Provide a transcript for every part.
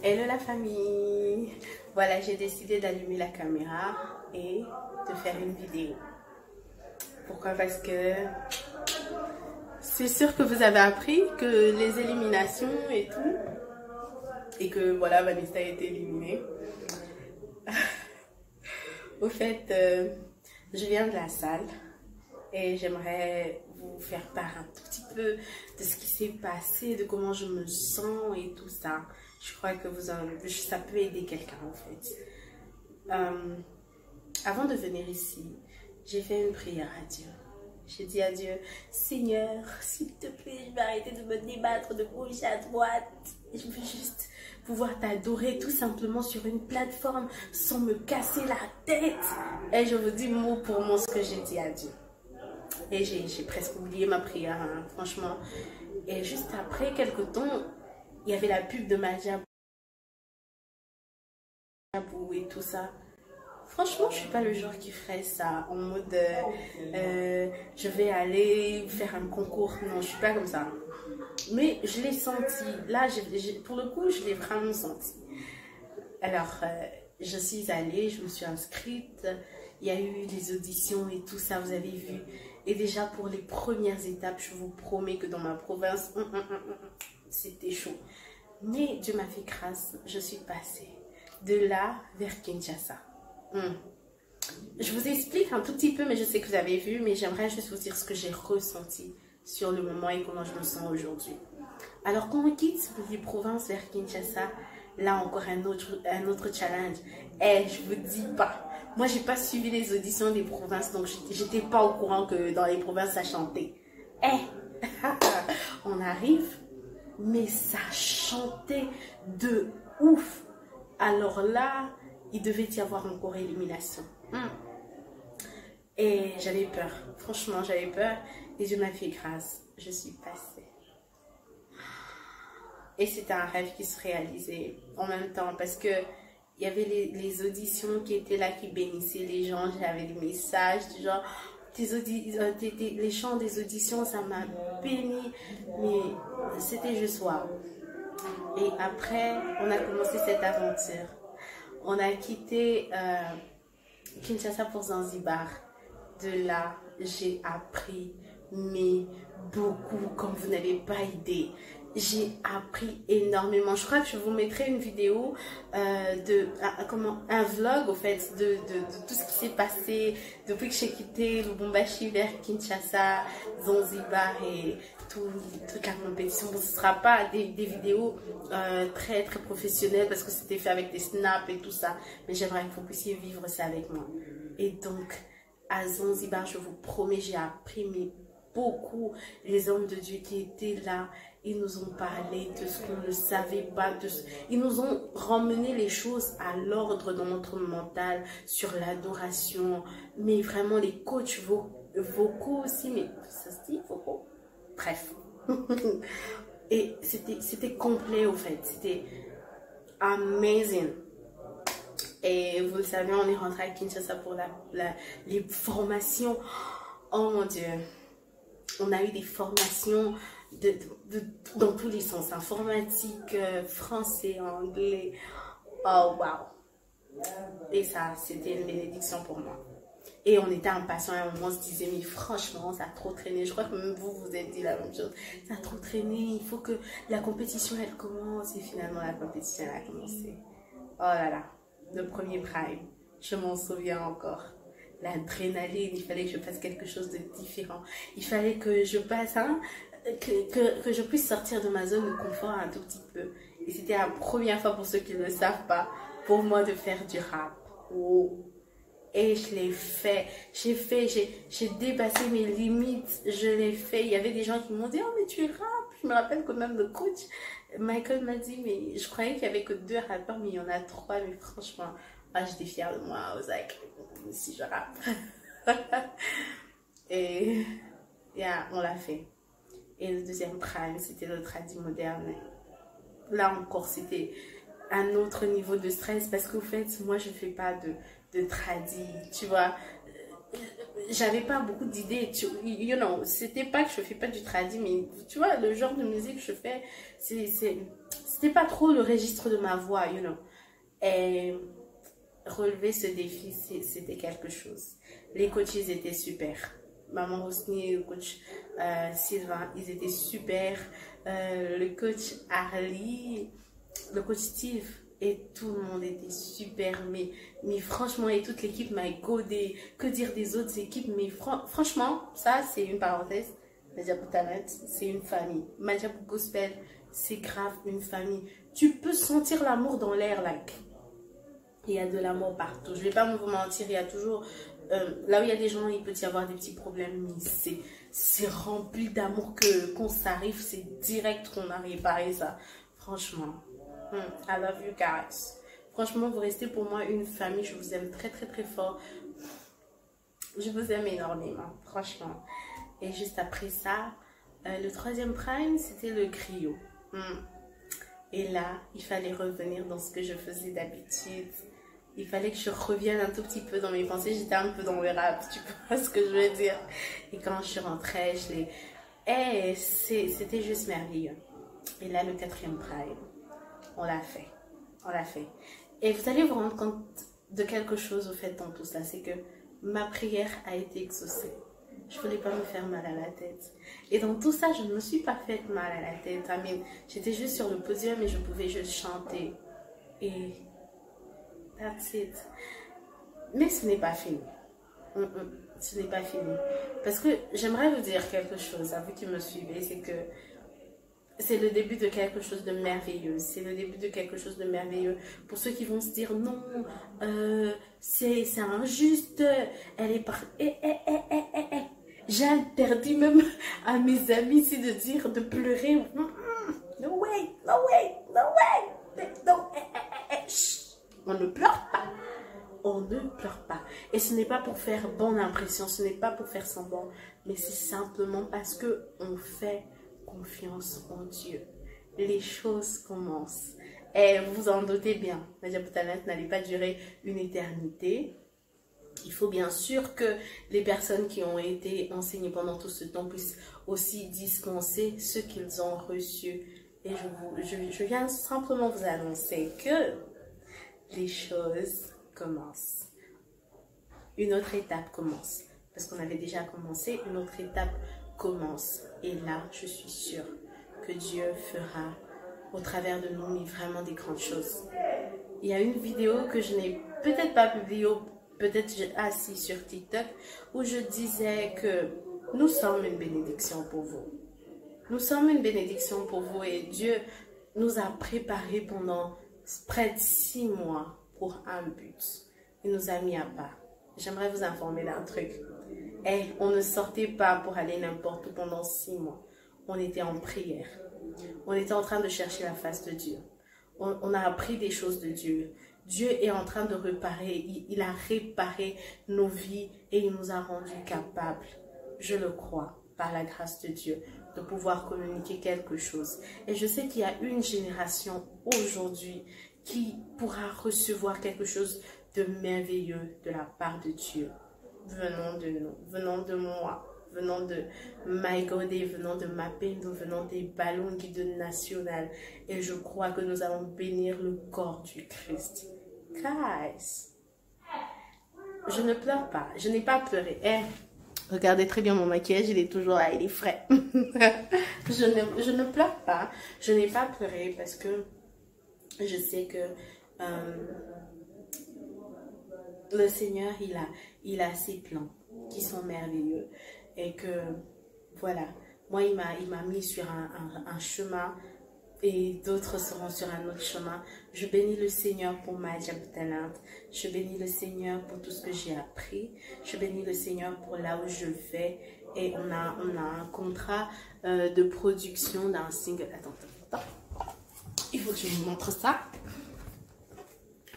Hello la famille. Voilà, j'ai décidé d'allumer la caméra et de faire une vidéo. Pourquoi? Parce que c'est sûr que vous avez appris que les éliminations et tout, et que voilà, Vanessa a été éliminée. Au fait, je viens de la salle et j'aimerais vous faire part un tout petit peu de ce qui s'est passé, de comment je me sens et tout ça. Je crois que ça peut aider quelqu'un en fait. Avant de venir ici, j'ai fait une prière à Dieu. J'ai dit à Dieu, Seigneur, s'il te plaît, je vais arrêter de me débattre de gauche à droite. Je veux juste pouvoir t'adorer tout simplement sur une plateforme sans me casser la tête. Et je vous dis mot pour mot ce que j'ai dit à Dieu. Et j'ai presque oublié ma prière, hein, franchement. Et juste après quelques temps, il y avait la pub de Majabou et tout ça. Franchement, je suis pas le genre qui ferait ça en mode je vais aller faire un concours. Non, je suis pas comme ça. Mais je l'ai senti. Là, pour le coup, je l'ai vraiment senti. Alors, je suis allée, je me suis inscrite. Il y a eu des auditions et tout ça, vous avez vu. Et déjà, pour les premières étapes, je vous promets que dans ma province, c'était chaud. Mais Dieu m'a fait grâce, je suis passée de là vers Kinshasa. Je vous explique un tout petit peu, mais je sais que vous avez vu, mais j'aimerais juste vous dire ce que j'ai ressenti sur le moment et comment je me sens aujourd'hui. Alors, quand on quitte les provinces vers Kinshasa, là encore un autre challenge. Et je vous dis pas, moi j'ai pas suivi les auditions des provinces, donc j'étais pas au courant que dans les provinces ça chantait. On arrive, mais ça chantait de ouf. Alors là, il devait y avoir encore élimination. Et j'avais peur. Franchement, j'avais peur. Et Dieu m'a fait grâce. Je suis passée. Et c'était un rêve qui se réalisait en même temps. Parce que il y avait les auditions qui étaient là, qui bénissaient les gens. J'avais des messages du genre... les chants des auditions, ça m'a béni. Mais c'était juste waouh. Et après, on a commencé cette aventure. On a quitté Kinshasa pour Zanzibar. De là, j'ai appris, mais beaucoup, comme vous n'avez pas idée. J'ai appris énormément. Je crois que je vous mettrai une vidéo un vlog au fait de tout ce qui s'est passé depuis que j'ai quitté Lubumbashi vers Kinshasa, Zanzibar et toute la compétition. Bon, ce ne sera pas des vidéos très professionnelles parce que c'était fait avec des snaps et tout ça. Mais j'aimerais que vous puissiez vivre ça avec moi. Et donc, à Zanzibar, je vous promets, j'ai appris beaucoup. Les hommes de Dieu qui étaient là, ils nous ont parlé de ce qu'on ne savait pas. Ils nous ont ramené les choses à l'ordre dans notre mental, sur l'adoration. Mais vraiment, les coachs vocaux aussi, mais ça se dit vocaux? Bref. Et c'était complet au fait. C'était amazing. Et vous le savez, on est rentré à Kinshasa pour les formations. Oh mon Dieu. On a eu des formations dans tous les sens. Informatique, français, anglais. Oh, wow. Et ça, c'était une bénédiction pour moi. Et on était impatients. À un moment, on se disait, mais franchement, ça a trop traîné. Je crois que même vous êtes dit la même chose. Ça a trop traîné. Il faut que la compétition, elle commence. Et finalement, la compétition, elle a commencé. Oh là là. Le premier prime, je m'en souviens encore. L'adrénaline, il fallait que je fasse quelque chose de différent. Il fallait que je passe, que je puisse sortir de ma zone de confort un tout petit peu. Et c'était la première fois, pour ceux qui ne le savent pas, pour moi de faire du rap. Oh. Et je l'ai fait. J'ai dépassé mes limites. Je l'ai fait. Il y avait des gens qui m'ont dit, oh mais tu rappes. Je me rappelle que même le coach, Michael m'a dit, mais je croyais qu'il n'y avait que 2 rappeurs, mais il y en a 3. Mais franchement, j'étais fière de moi. I was like, si je rappe. Et yeah, on l'a fait. Et le deuxième prime, c'était le tradi moderne. Là encore, c'était un autre niveau de stress parce qu'au fait, moi, je ne fais pas de tradi, tu vois. J'avais pas beaucoup d'idées, you know, c'était pas que je fais pas du tradi, mais tu vois, le genre de musique que je fais, c'est c'était pas trop le registre de ma voix, you know. Et relever ce défi, c'était quelque chose. Les coachs, ils étaient super. Maman Rosny, le coach Sylvain, ils étaient super. Le coach Harley, le coach Steve, et tout le monde était super. Mais franchement, et toute l'équipe m'a godé. Que dire des autres équipes? Mais franchement, ça, c'est une parenthèse. Majapou Talent, c'est une famille. Majapou Gospel, c'est grave une famille. Tu peux sentir l'amour dans l'air, like. Il y a de l'amour partout. Je vais pas vous mentir, il y a toujours... là où il y a des gens, il peut y avoir des petits problèmes, mais c'est rempli d'amour que quand ça arrive, c'est direct qu'on a réparé ça. Franchement, I love you guys. Franchement, vous restez pour moi une famille. Je vous aime très, très, très fort. Je vous aime énormément, franchement. Et juste après ça, le troisième prime, c'était le griot. Et là, il fallait revenir dans ce que je faisais d'habitude. Il fallait que je revienne un tout petit peu dans mes pensées. J'étais un peu dans le rap, tu vois ce que je veux dire. Et quand je suis rentrée, c'était juste merveilleux. Et là, le quatrième prime, on l'a fait. On l'a fait. Et vous allez vous rendre compte de quelque chose au fait dans tout ça. C'est que ma prière a été exaucée. Je ne voulais pas me faire mal à la tête. Et dans tout ça, je ne me suis pas fait mal à la tête. I mean, j'étais juste sur le podium et je pouvais juste chanter. Et that's it. Mais ce n'est pas fini. Ce n'est pas fini. Parce que j'aimerais vous dire quelque chose, à vous qui me suivez, c'est que c'est le début de quelque chose de merveilleux. C'est le début de quelque chose de merveilleux. Pour ceux qui vont se dire non, c'est injuste, elle est par... J'ai interdit même à mes amis ici de dire, de pleurer. No way, no way, no way. No, on ne pleure pas. On ne pleure pas. Et ce n'est pas pour faire bonne impression, ce n'est pas pour faire semblant, mais c'est simplement parce que on fait confiance en Dieu. Les choses commencent. Et vous en doutez bien, Majapou Talent n'allait pas durer une éternité. Il faut bien sûr que les personnes qui ont été enseignées pendant tout ce temps puissent aussi dispenser ce qu'ils ont reçu. Et je viens simplement vous annoncer que les choses commencent. Une autre étape commence. Parce qu'on avait déjà commencé, une autre étape commence. Et là, je suis sûre que Dieu fera au travers de nous mais vraiment des grandes choses. Il y a une vidéo que je n'ai peut-être pas publiée, peut-être assis sur TikTok, où je disais que nous sommes une bénédiction pour vous. Nous sommes une bénédiction pour vous et Dieu nous a préparés pendant près de 6 mois pour un but. Il nous a mis à part. J'aimerais vous informer d'un truc. On ne sortait pas pour aller n'importe où pendant 6 mois. On était en prière. On était en train de chercher la face de Dieu. On a appris des choses de Dieu. Dieu est en train de réparer. Il a réparé nos vies et il nous a rendus capables, je le crois, par la grâce de Dieu, de pouvoir communiquer quelque chose. Et je sais qu'il y a une génération aujourd'hui qui pourra recevoir quelque chose de merveilleux de la part de Dieu. Venant de nous, venant de moi, venant de My God et venant de Mapendo, venant des ballons guides nationaux. Et je crois que nous allons bénir le corps du Christ. Guys, je ne pleure pas, je n'ai pas pleuré. Regardez très bien mon maquillage, il est toujours là, il est frais. je ne pleure pas, je n'ai pas pleuré parce que je sais que le Seigneur, il a ses plans qui sont merveilleux. Et que, voilà, moi, il m'a mis sur un chemin et d'autres seront sur un autre chemin. Je bénis le Seigneur pour Majapou Talent. Je bénis le Seigneur pour tout ce que j'ai appris. Je bénis le Seigneur pour là où je vais. Et on a un contrat de production d'un single. Attends. Il faut que je vous montre ça.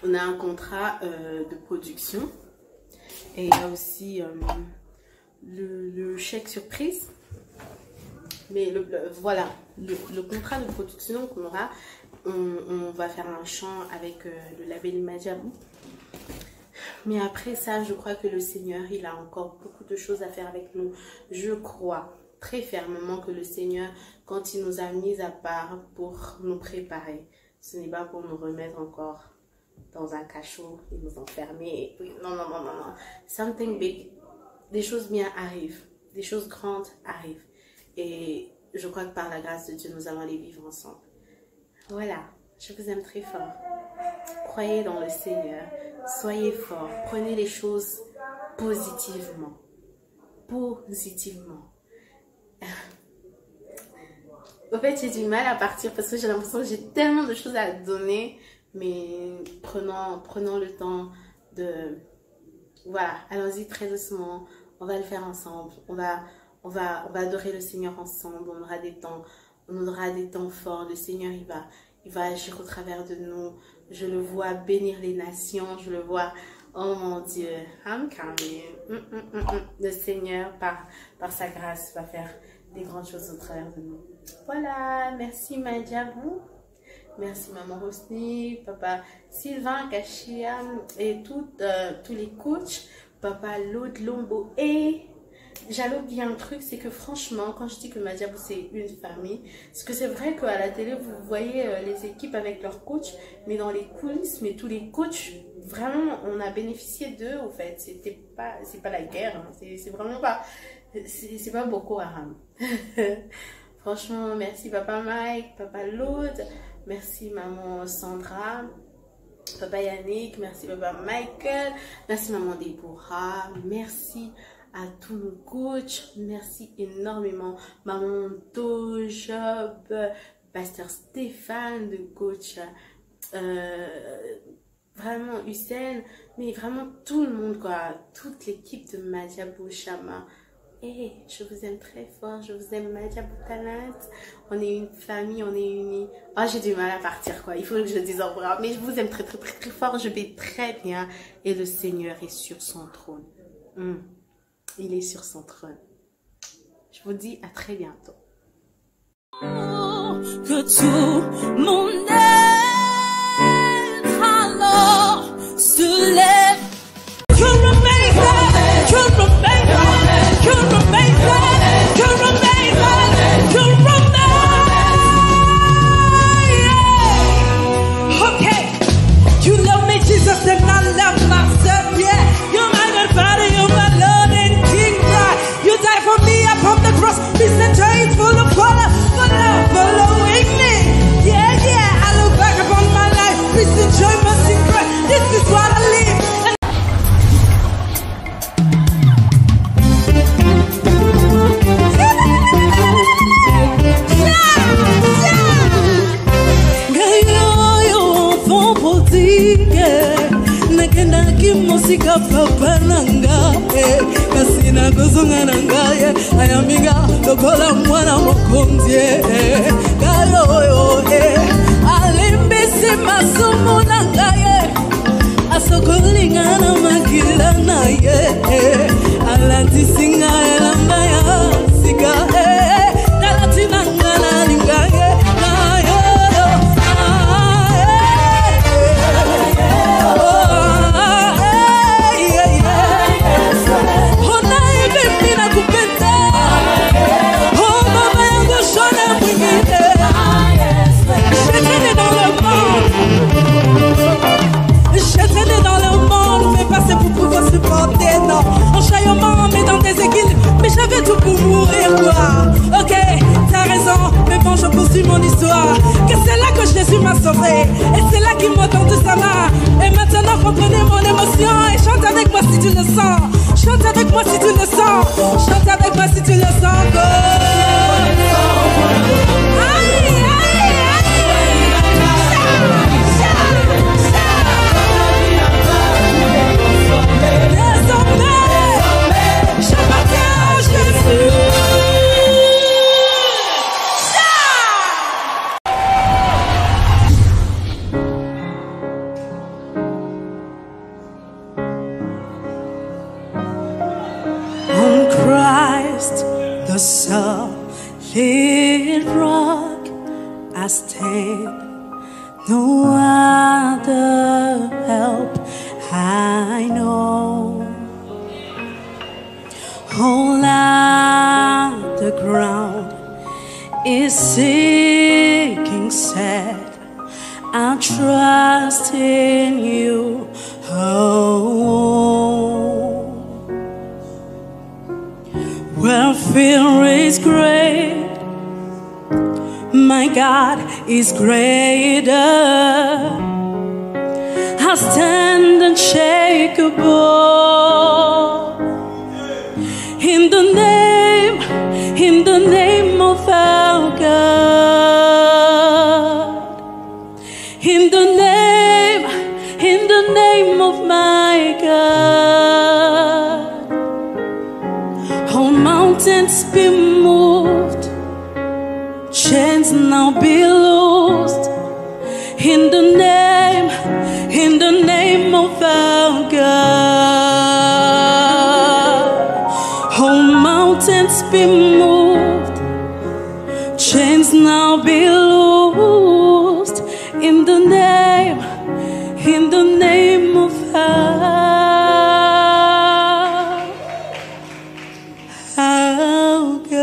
On a un contrat de production. Et il y a aussi le chèque surprise. Mais voilà, le contrat de production qu'on aura, on va faire un chant avec le label Majapou. Mais après ça, je crois que le Seigneur, il a encore beaucoup de choses à faire avec nous. Je crois très fermement que le Seigneur, quand il nous a mis à part pour nous préparer, ce n'est pas pour nous remettre encore dans un cachot et nous enfermer. Non, non, non, non, non. Something big. Des choses bien arrivent. Des choses grandes arrivent. Et je crois que par la grâce de Dieu, nous allons les vivre ensemble. Voilà. Je vous aime très fort. Croyez dans le Seigneur. Soyez forts. Prenez les choses positivement. Positivement. En fait, j'ai du mal à partir parce que j'ai l'impression que j'ai tellement de choses à donner. Mais prenons le temps de... Voilà, allons-y très doucement. On va le faire ensemble. On va adorer le Seigneur ensemble. On aura des temps forts. Le Seigneur, il va agir au travers de nous. Je le vois bénir les nations. Je le vois... Oh mon Dieu, I'm coming. Le Seigneur, par sa grâce, va faire des grandes choses au travers de nous. Voilà, merci Madjabou. Merci Maman Rosny, Papa Sylvain, Kachia et tous les coachs, Papa Lode Lombo. Et j'allais oublier un truc, c'est que franchement, quand je dis que Madjabou c'est une famille, parce que c'est vrai qu'à la télé, vous voyez les équipes avec leurs coachs, mais dans les coulisses, mais tous les coachs, vraiment, on a bénéficié d'eux, au fait. C'est pas la guerre, hein. C'est vraiment pas, c'est pas Boko Haram. Franchement, merci Papa Mike, Papa Lode, merci Maman Sandra, Papa Yannick, merci Papa Michael, merci Maman Deborah, merci à tous nos coachs, merci énormément Maman Tojob, Pasteur Stéphane, le coach, vraiment Hussein, mais vraiment tout le monde, quoi, toute l'équipe de Madjabou Chama. Hey, je vous aime très fort, je vous aime Madjabou Talent. On est une famille, on est unis. Oh, j'ai du mal à partir, quoi. Il faut que je dise au revoir. Mais je vous aime très, très, très, très fort. Je vais très bien. Et le Seigneur est sur son trône. Il est sur son trône. Je vous dis à très bientôt. Que tout mon être alors se lève. Musika papa nanga kasina kuzunga nanga ayamiga lokola mwana mokonzi kayo alimbisi masumu nanga asokolinga na makila na alatisinga elanga ya sika talatina ngana linga mais j'avais tout pour mourir quoi. Ok, t'as raison, mais bon je poursuis mon histoire. Que c'est là que Jésus m'a sauvé, et c'est là qu'il m'a tendu sa main. Et maintenant comprenez mon émotion et chante avec moi si tu le sens. Chante avec moi si tu le sens. Chante avec moi si tu le sens. Go. The solid rock I stand, no other help I know. All out the ground sinking sand, I trust in you. Oh, where fear is great, my God is greater. I stand unshakable in the name of our God, in the name of my God. All mountains be moved, chains now be loosed, in the name of our God. All mountains be moved, chains now be loosed, in the name of our God.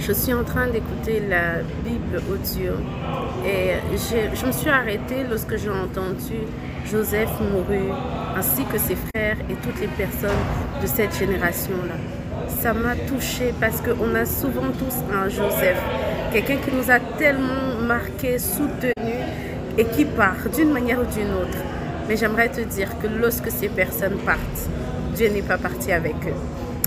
Je suis en train d'écouter la Bible audio et je me suis arrêtée lorsque j'ai entendu Joseph mourut, ainsi que ses frères et toutes les personnes de cette génération-là. Ça m'a touchée parce qu'on a souvent tous un Joseph, quelqu'un qui nous a tellement marqué, soutenu et qui part d'une manière ou d'une autre. Mais j'aimerais te dire que lorsque ces personnes partent, Dieu n'est pas parti avec eux.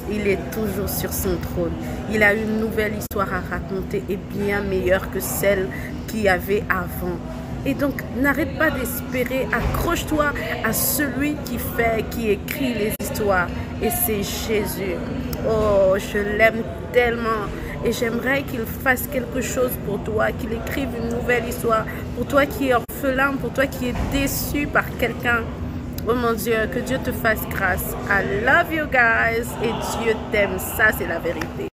Il est toujours sur son trône. Il a une nouvelle histoire à raconter et bien meilleure que celle qu'il y avait avant. Et donc, n'arrête pas d'espérer. Accroche-toi à celui qui écrit les histoires. Et c'est Jésus. Oh, je l'aime tellement. Et j'aimerais qu'il fasse quelque chose pour toi, qu'il écrive une nouvelle histoire. Pour toi qui es orphelin, pour toi qui es déçu par quelqu'un. Oh mon Dieu, que Dieu te fasse grâce. I love you guys. Et Dieu t'aime. Ça, c'est la vérité.